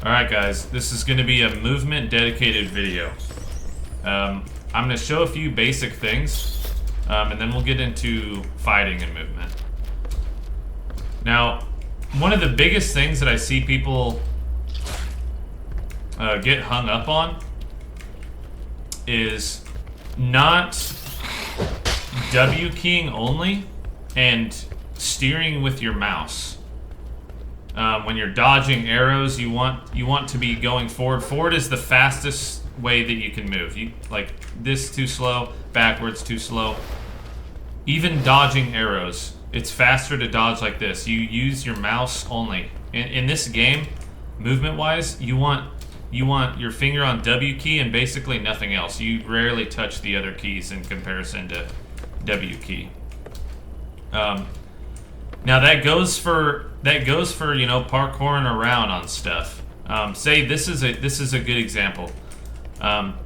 Alright guys, this is going to be a movement dedicated video. I'm going to show a few basic things, and then we'll get into fighting and movement. Now, one of the biggest things that I see people get hung up on is not W keying only and steering with your mouse. When you're dodging arrows, you want to be going forward. Forward is the fastest way that you can move. Like this too slow, backwards too slow. Even dodging arrows, it's faster to dodge like this. You use your mouse only. In this game, movement-wise, you want your finger on W key and basically nothing else. You rarely touch the other keys in comparison to W key. Now that goes for you know, parkouring around on stuff. Say this is a good example.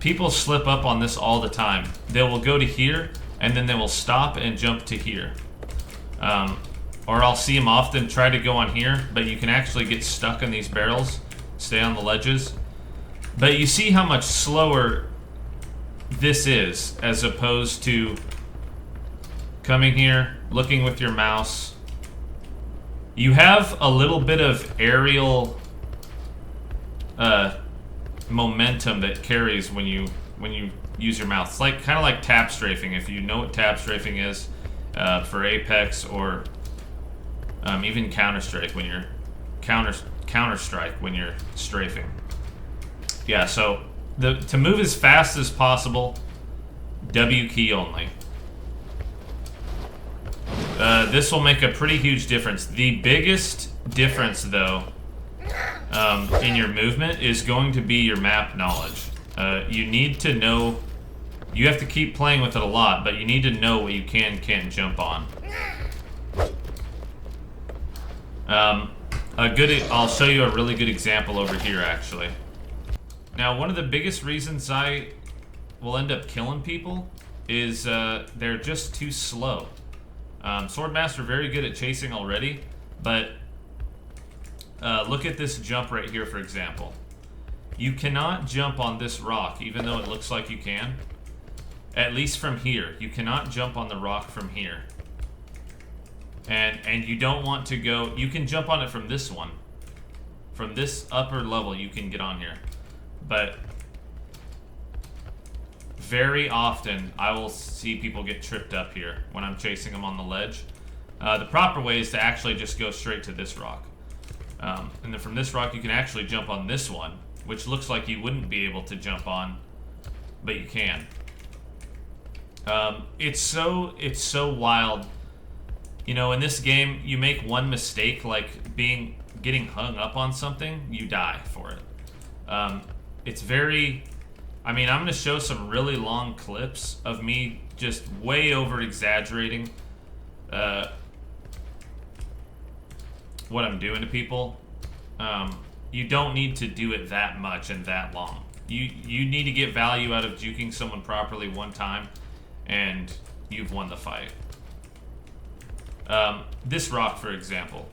People slip up on this all the time. They will go to here and then they will stop and jump to here. Or I'll see them often try to go on here, but you can actually get stuck in these barrels, stay on the ledges. But you see how much slower this is as opposed to coming here, looking with your mouse. You have a little bit of aerial momentum that carries when you use your mouse. It's like kind of like tap strafing, if you know what tap strafing is for Apex, or even Counter-Strike when you're Counter-Strike when you're strafing. Yeah, so to move as fast as possible, W key only. This will make a pretty huge difference. The biggest difference, though, in your movement is going to be your map knowledge. You need to know. You have to keep playing with it a lot, but you need to know what you can and can't jump on. I'll show you a really good example over here, actually. Now, one of the biggest reasons I will end up killing people is they're just too slow. Swordmaster very good at chasing already, but look at this jump right here, for example. You cannot jump on this rock, even though it looks like you can. At least from here. You cannot jump on the rock from here. And you don't want to go... You can jump on it from this one. From this upper level, you can get on here. But very often, I will see people get tripped up here when I'm chasing them on the ledge. The proper way is to actually just go straight to this rock. And then from this rock, you can actually jump on this one, which looks like you wouldn't be able to jump on, but you can. It's so wild. You know, in this game, you make one mistake, like getting hung up on something, you die for it. It's very... I mean, I'm going to show some really long clips of me just way over exaggerating what I'm doing to people. You don't need to do it that much and that long. You need to get value out of juking someone properly one time, and you've won the fight. This rock, for example.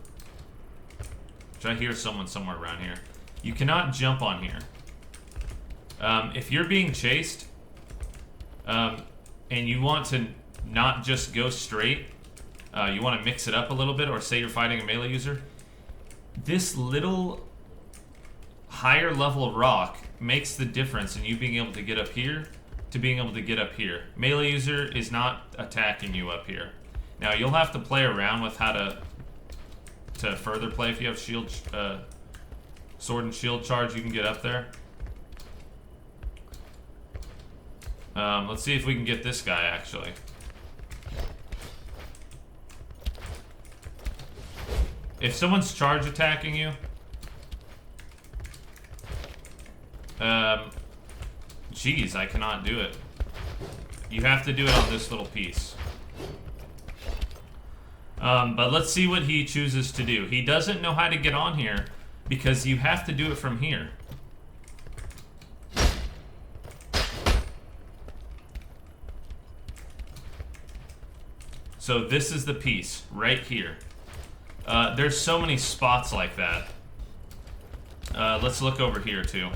Which I hear someone somewhere around here. You cannot jump on here. If you're being chased, and you want to not just go straight, you want to mix it up a little bit, or say you're fighting a melee user, this little higher level rock makes the difference in you being able to get up here to being able to get up here. Melee user is not attacking you up here. Now, you'll have to play around with how to further play. If you have shield, sword and shield charge, you can get up there. Let's see if we can get this guy, actually. If someone's charge attacking you, geez, I cannot do it. You have to do it on this little piece. But let's see what he chooses to do. He doesn't know how to get on here because you have to do it from here. So this is the piece right here. There's so many spots like that. Let's look over here too.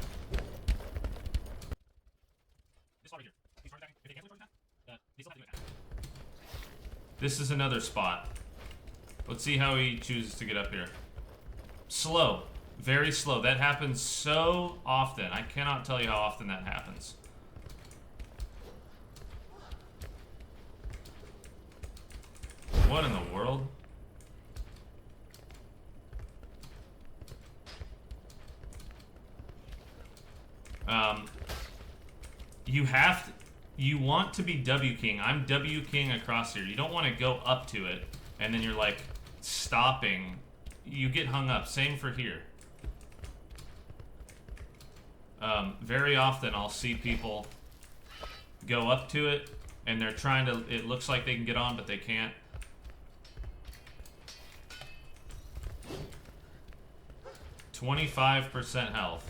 This is another spot. Let's see how he chooses to get up here. Slow. Very slow. That happens so often. I cannot tell you how often that happens. What in the world? You want to be W King. I'm W King across here. You don't want to go up to it and then you're like stopping. You get hung up. Same for here. Very often I'll see people go up to it and they're trying to, it looks like they can get on, but they can't. %25 health.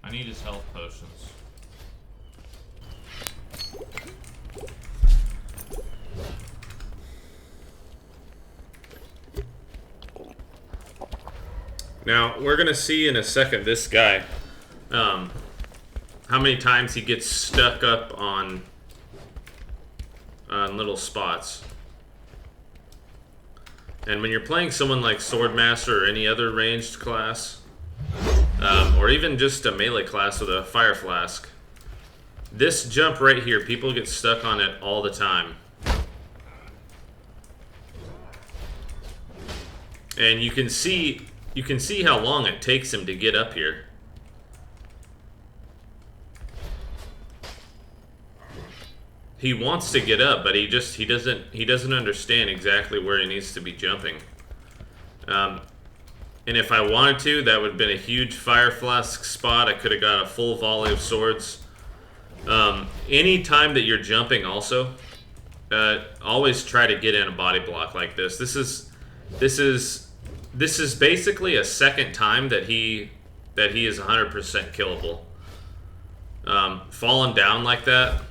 I need his health potions. Now, we're going to see in a second this guy, how many times he gets stuck up on little spots. And when you're playing someone like Swordmaster or any other ranged class, or even just a melee class with a Fire Flask, this jump right here, people get stuck on it all the time. And you can see how long it takes him to get up here. He wants to get up, but he doesn't understand exactly where he needs to be jumping. And if I wanted to, that would have been a huge Fire Flask spot. I could have got a full volley of swords. Any time that you're jumping also, always try to get in a body block like this. This is basically a second time that he is 100% killable. Falling down like that,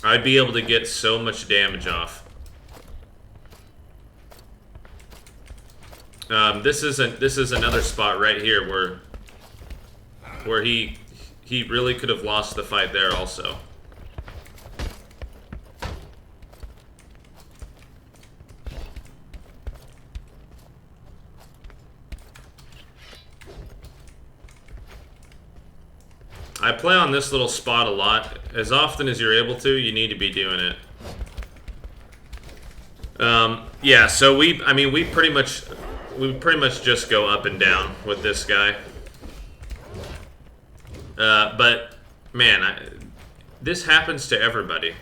I'd be able to get so much damage off. This is another spot right here where he really could have lost the fight there also. I play on this little spot a lot. As often as you're able to, you need to be doing it. Yeah, so we pretty much just go up and down with this guy. But man, this happens to everybody.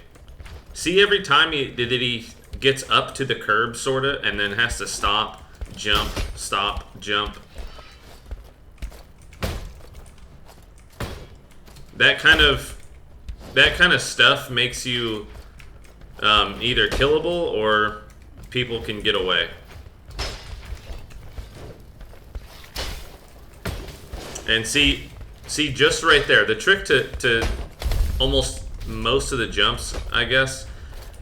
See, every time he gets up to the curb, sorta, and then has to stop, jump, jump. That kind of stuff makes you either killable or people can get away. And see just right there, the trick to almost most of the jumps, I guess,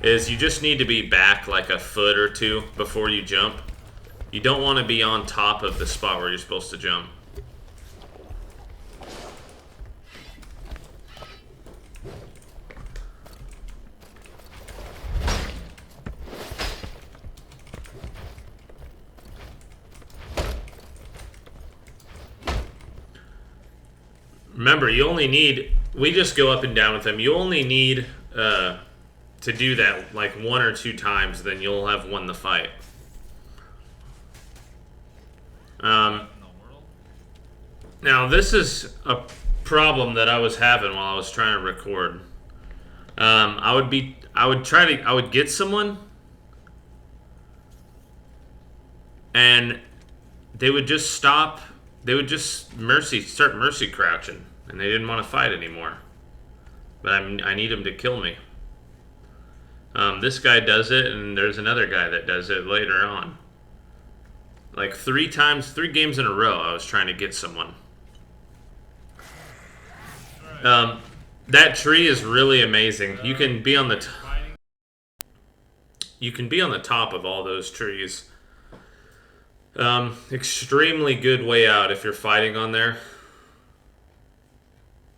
is you just need to be back like a foot or two before you jump. You don't want to be on top of the spot where you're supposed to jump. Remember, you only need... We just go up and down with him. You only need to do that like 1 or 2 times, then you'll have won the fight. Now, this is a problem that I was having while I was trying to record. I would get someone, and they would just stop. They would just start mercy crouching, and they didn't want to fight anymore. But I need him to kill me. This guy does it, and there's another guy that does it later on. Like 3 games in a row, I was trying to get someone. That tree is really amazing. You can be on the top of all those trees. Extremely good way out if you're fighting on there.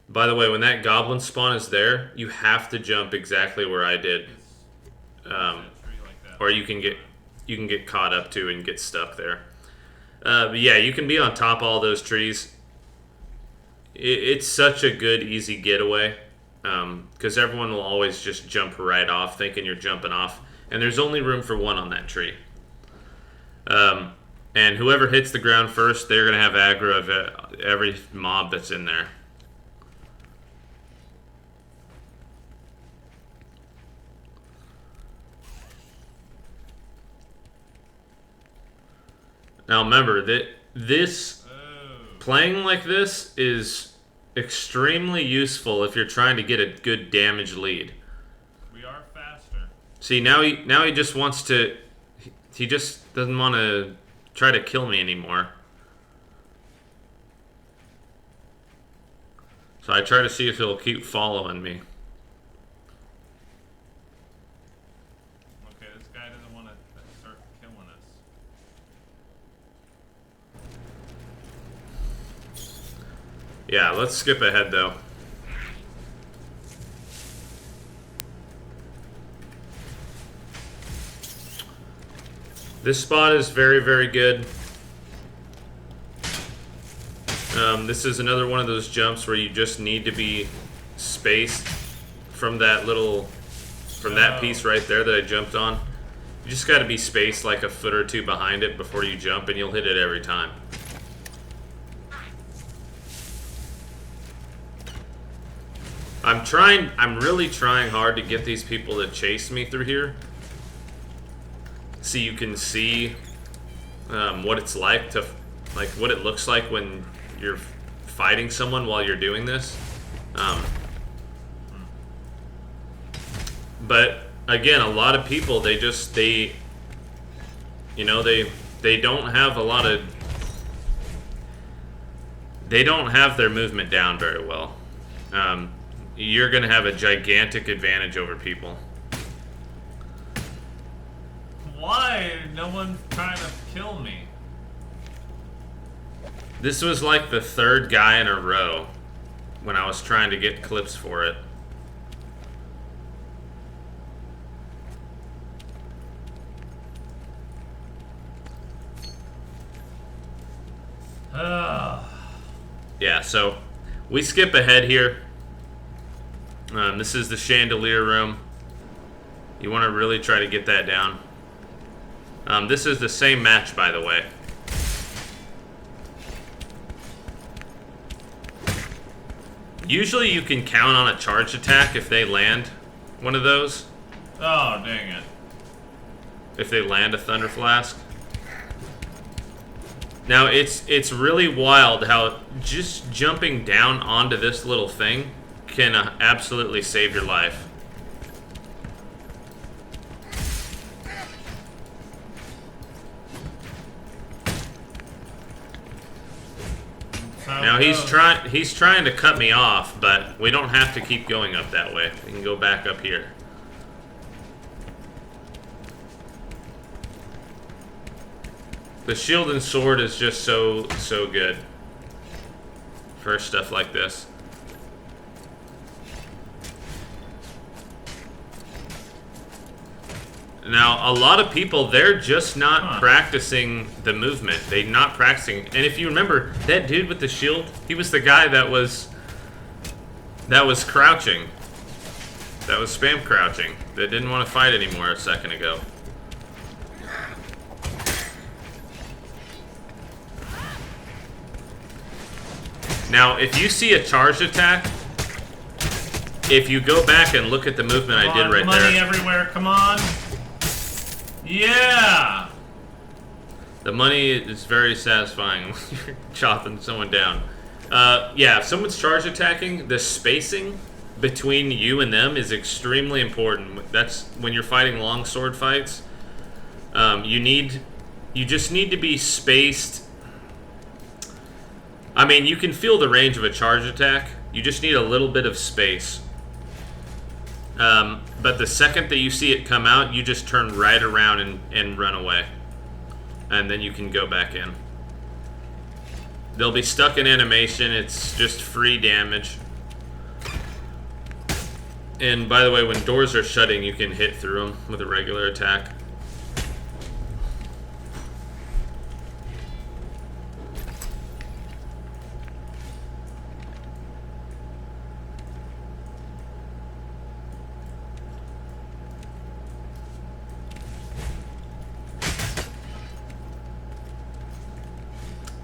By the way, when that goblin spawn is there, you have to jump exactly where I did. Or you can get caught up to and get stuck there. But yeah, you can be on top of all those trees. It's such a good, easy getaway. Because everyone will always just jump right off, thinking you're jumping off. And there's only room for one on that tree. And whoever hits the ground first, they're going to have aggro of every mob that's in there. Now remember that playing like this is extremely useful if you're trying to get a good damage lead. We are faster. See, now he just wants to. He just doesn't want to try to kill me anymore. So I try to see if he'll keep following me. Okay, this guy doesn't want to start killing us. Yeah, let's skip ahead though. This spot is very, very good. This is another one of those jumps where you just need to be spaced from that piece right there that I jumped on. You just got to be spaced like a foot or two behind it before you jump, and you'll hit it every time. I'm really trying hard to get these people to chase me through here. So you can see what it's like what it looks like when you're fighting someone while you're doing this. But again, a lot of people, they don't have a lot of, they don't have their movement down very well. You're gonna have a gigantic advantage over people. Why? No one's trying to kill me. This was like the third guy in a row when I was trying to get clips for it. Yeah, so we skip ahead here. This is the chandelier room. You want to really try to get that down. This is the same match, by the way. Usually you can count on a charge attack if they land one of those. Oh, dang it. If they land a Thunder Flask. Now, it's really wild how just jumping down onto this little thing can absolutely save your life. Now he's trying to cut me off, but we don't have to keep going up that way. We can go back up here. The shield and sword is just so good for stuff like this. Now, a lot of people, they're just not practicing the movement. They're not practicing. And if you remember, that dude with the shield, he was the guy that was crouching. That was spam crouching. That didn't want to fight anymore a second ago. Now, if you see a charged attack, if you go back and look at the movement I did right there. Money everywhere, come on. Yeah! The money is very satisfying when you're chopping someone down. Yeah, if someone's charge attacking, the spacing between you and them is extremely important. That's when you're fighting long sword fights. You just need to be spaced. I mean, you can feel the range of a charge attack. You just need a little bit of space. But the second that you see it come out, you just turn right around and run away. and then you can go back in. They'll be stuck in animation. It's just free damage. And by the way, when doors are shutting, you can hit through them with a regular attack.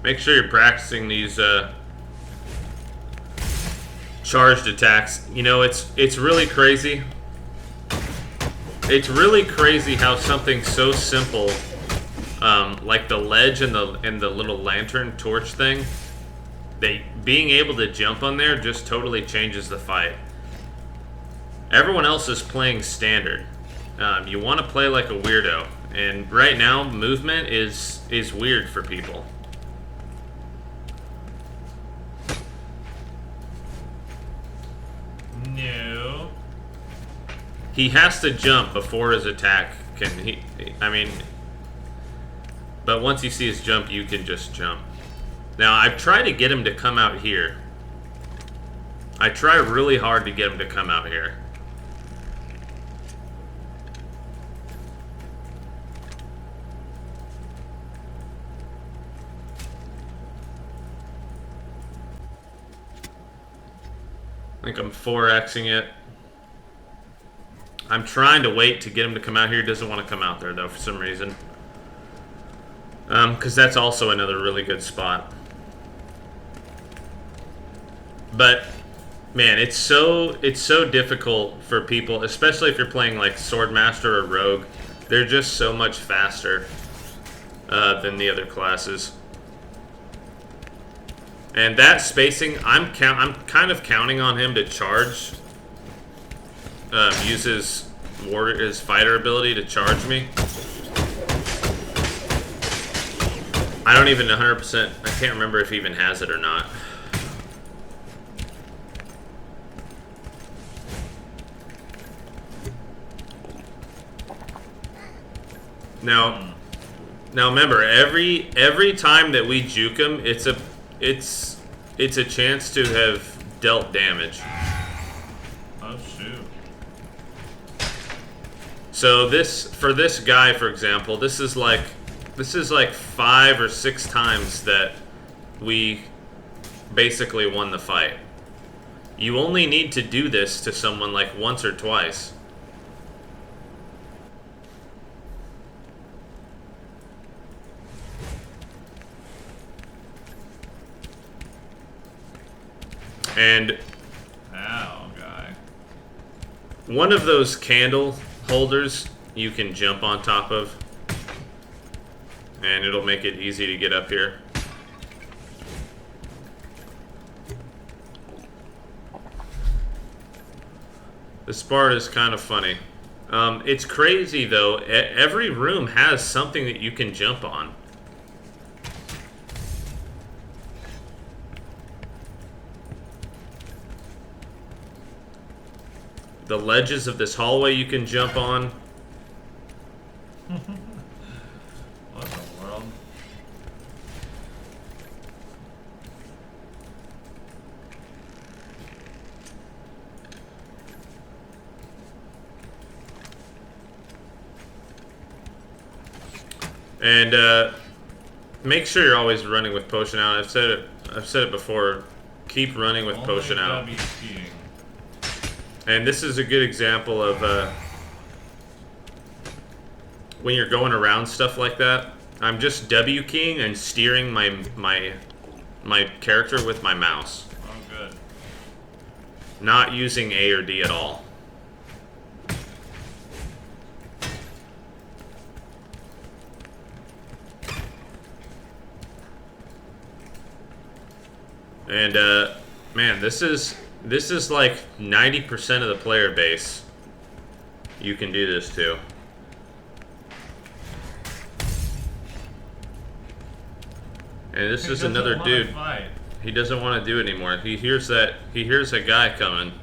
Make sure you're practicing these charged attacks. You know, it's really crazy. It's really crazy how something so simple, like the ledge and the little lantern torch thing, being able to jump on there just totally changes the fight. Everyone else is playing standard. You want to play like a weirdo, and right now movement is weird for people. No. He has to jump before his attack can. I mean, but once you see his jump, you can just jump. Now, I've tried to get him to come out here. I try really hard to get him to come out here. I think I'm 4Xing it. I'm trying to wait to get him to come out here. He doesn't want to come out there, though, for some reason. Because that's also another really good spot. But, man, it's so difficult for people, especially if you're playing like Swordmaster or Rogue. They're just so much faster than the other classes. And that spacing, I'm kind of counting on him to charge. Use his fighter ability to charge me. I don't even 100%. I can't remember if he even has it or not. Now remember, every time that we juke him, it's a chance to have dealt damage. Oh shoot. So for this guy, for example, this is like 5 or 6 times that we basically won the fight. You only need to do this to someone like once or twice. And Ow, guy. one of those candle holders you can jump on top of, and it'll make it easy to get up here. This part is kind of funny. It's crazy though. Every room has something that you can jump on. The ledges of this hallway you can jump on. What the world? And make sure you're always running with potion out. I've said it before. Keep running with potion out. Only WPing. And this is a good example of when you're going around stuff like that. I'm just W keying and steering my character with my mouse. Oh, good. Not using A or D at all. And man, this is like 90% of the player base. You can do this too. And this is another dude. He doesn't want to do it anymore. He hears a guy coming,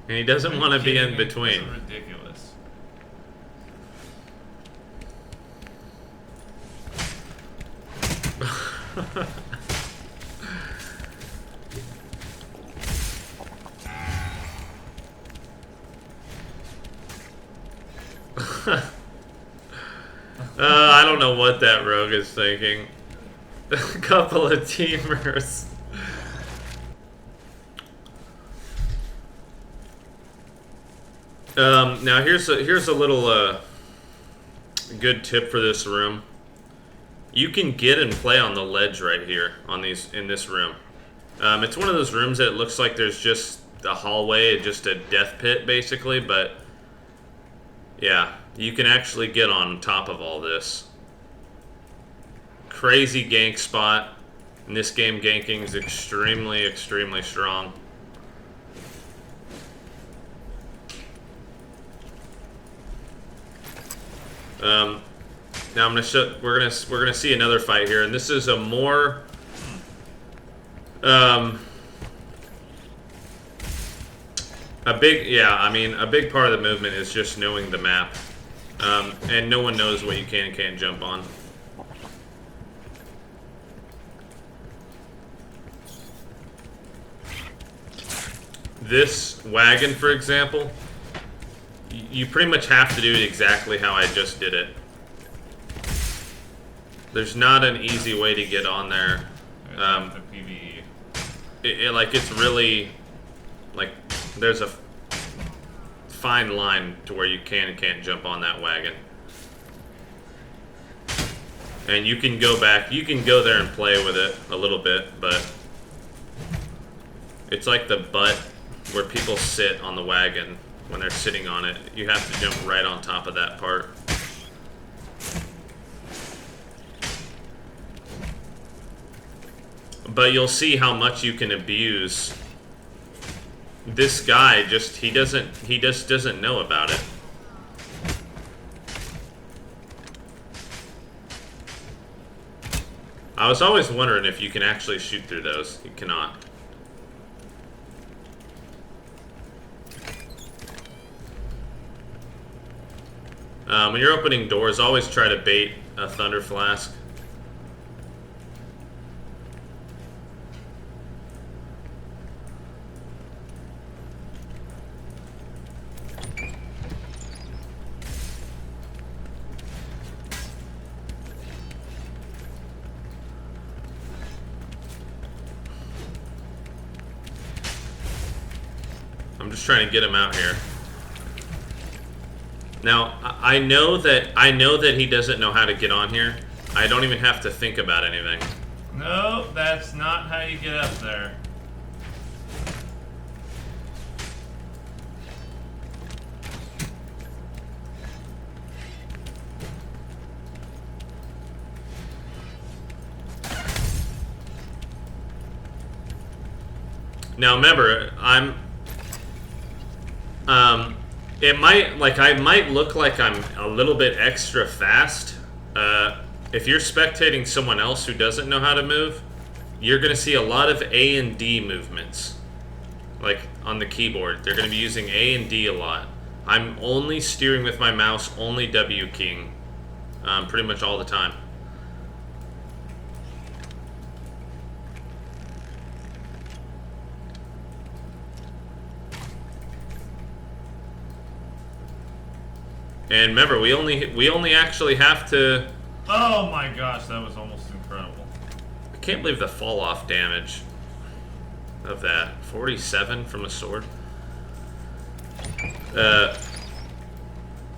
and he doesn't want to be in between. This is ridiculous. I don't know what that rogue is thinking. A couple of teamers. Now here's a little good tip for this room. You can get and play on the ledge right here in this room. It's one of those rooms that it looks like there's just a hallway, just a death pit basically, but yeah, you can actually get on top of all this. Crazy gank spot. In this game, ganking is extremely, extremely strong. Now I'm gonna show. We're gonna see another fight here, and this is a more a big part of the movement is just knowing the map, and no one knows what you can and can't jump on. This wagon, for example, you pretty much have to do it exactly how I just did it. There's not an easy way to get on there. The PvE. It's really, like, there's a fine line to where you can and can't jump on that wagon. And you can go back, you can go there and play with it a little bit, but it's like the butt where people sit on the wagon when they're sitting on it. You have to jump right on top of that part. But you'll see how much you can abuse. This guy he just doesn't know about it. I was always wondering if you can actually shoot through those. You cannot. When you're opening doors, always try to bait a thunder flask. I'm just trying to get him out here. Now, I know that he doesn't know how to get on here. I don't even have to think about anything. No, that's not how you get up there. Now remember, I might look like I'm a little bit extra fast. If you're spectating someone else who doesn't know how to move, you're going to see a lot of A and D movements. Like on the keyboard, they're going to be using A and D a lot. I'm only steering with my mouse, only W keying, pretty much all the time. And remember, we only actually have to. Oh my gosh, that was almost incredible. I can't believe the fall off damage of that 47 from a sword.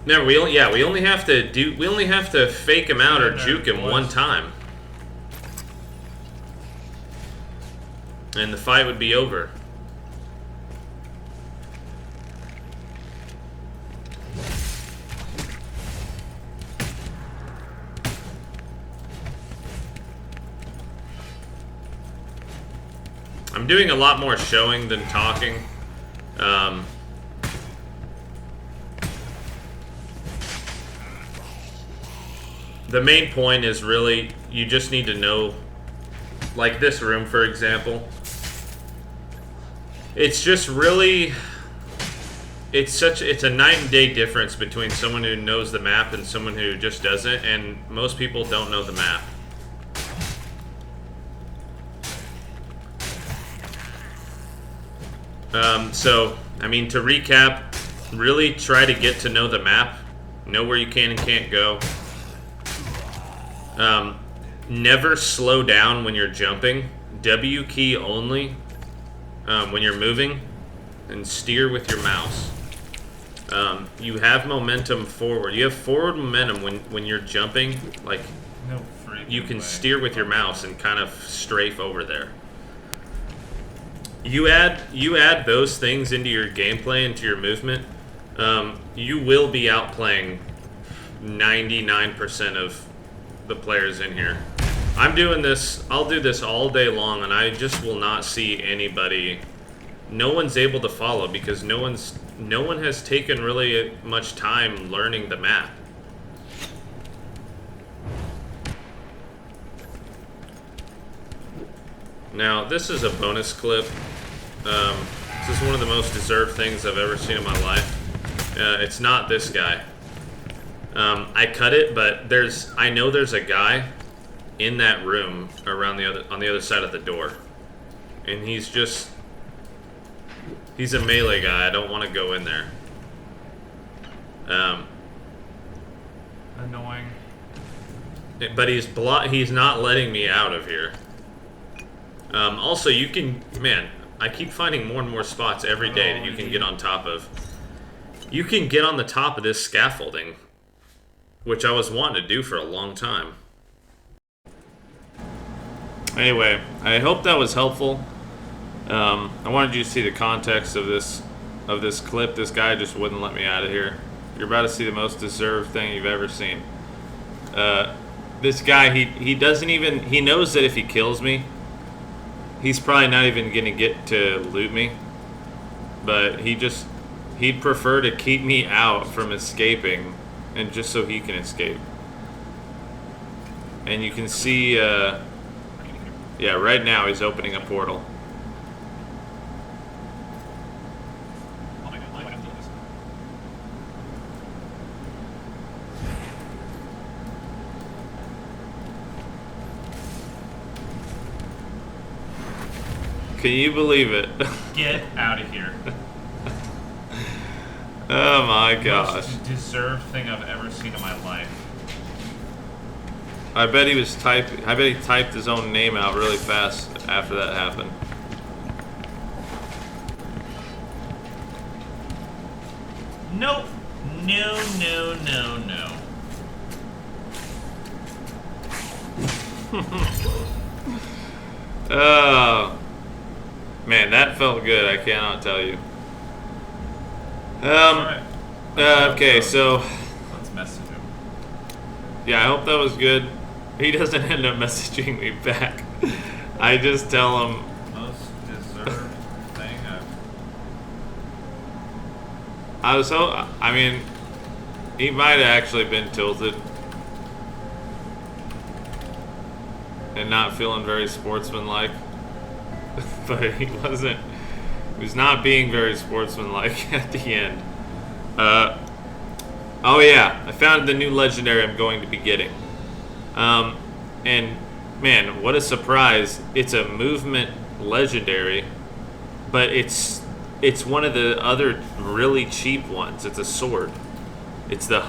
Remember, we only have to fake him out or juke him one time, and the fight would be over. I'm doing a lot more showing than talking. The main point is really, you just need to know, like this room, for example. It's just really, it's a night and day difference between someone who knows the map and someone who just doesn't, and most people don't know the map. So, I mean, to recap, really try to get to know the map, know where you can and can't go. Never slow down when you're jumping. W key only when you're moving, and steer with your mouse. You have momentum forward. You have forward momentum when you're jumping. Like, No freaking you can way. steer with your mouse and kind of strafe over there. You add those things into your gameplay, into your movement. You will be outplaying 99% of the players in here. I'm doing this. I'll do this all day long, and I just will not see anybody. No one's able to follow because no one has taken really much time learning the map. Now, this is a bonus clip. This is one of the most deserved things I've ever seen in my life. It's not this guy. I cut it, but I know there's a guy in that room on the other side of the door, and he's a melee guy. I don't want to go in there. Annoying. But he's not letting me out of here. Also, you can, man, I keep finding more and more spots every day that you can get on top of. You can get on the top of this scaffolding, which I was wanting to do for a long time. Anyway, I hope that was helpful. I wanted you to see the context of this clip. This guy just wouldn't let me out of here. You're about to see the most deserved thing you've ever seen. This guy, he knows that if he kills me, he's probably not even gonna get to loot me. But he'd prefer to keep me out from escaping, and just so he can escape. And you can see, yeah, right now he's opening a portal. Can you believe it? Get out of here. Oh my gosh. Most deserved thing I've ever seen in my life. I bet he typed his own name out really fast after that happened. Nope. No, no, no, no. Oh. Man, that felt good, I cannot tell you. Alright. Okay, so Let's message him. yeah, I hope that was good. He doesn't end up messaging me back. I just tell him, Most deserved thing I mean, he might have actually been tilted and not feeling very sportsmanlike. But he was not being very sportsmanlike at the end. Oh yeah, I found the new legendary I'm going to be getting. And man, what a surprise. It's a movement legendary, but it's one of the other really cheap ones. It's a sword. It's the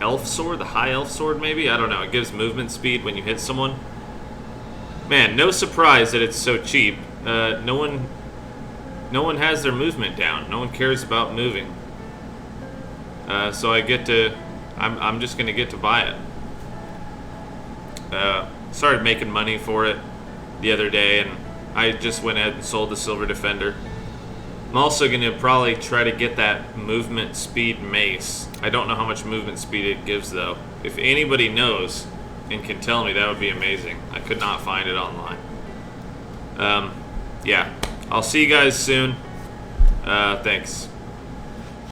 elf sword, the high elf sword maybe? I don't know. It gives movement speed when you hit someone. Man, no surprise that it's so cheap. No one has their movement down. No one cares about moving. So I'm just gonna get to buy it. Started making money for it the other day, and I just went ahead and sold the Silver Defender. I'm also gonna probably try to get that movement speed mace. I don't know how much movement speed it gives though. If anybody knows and can tell me, that would be amazing. I could not find it online. Yeah, I'll see you guys soon. Thanks.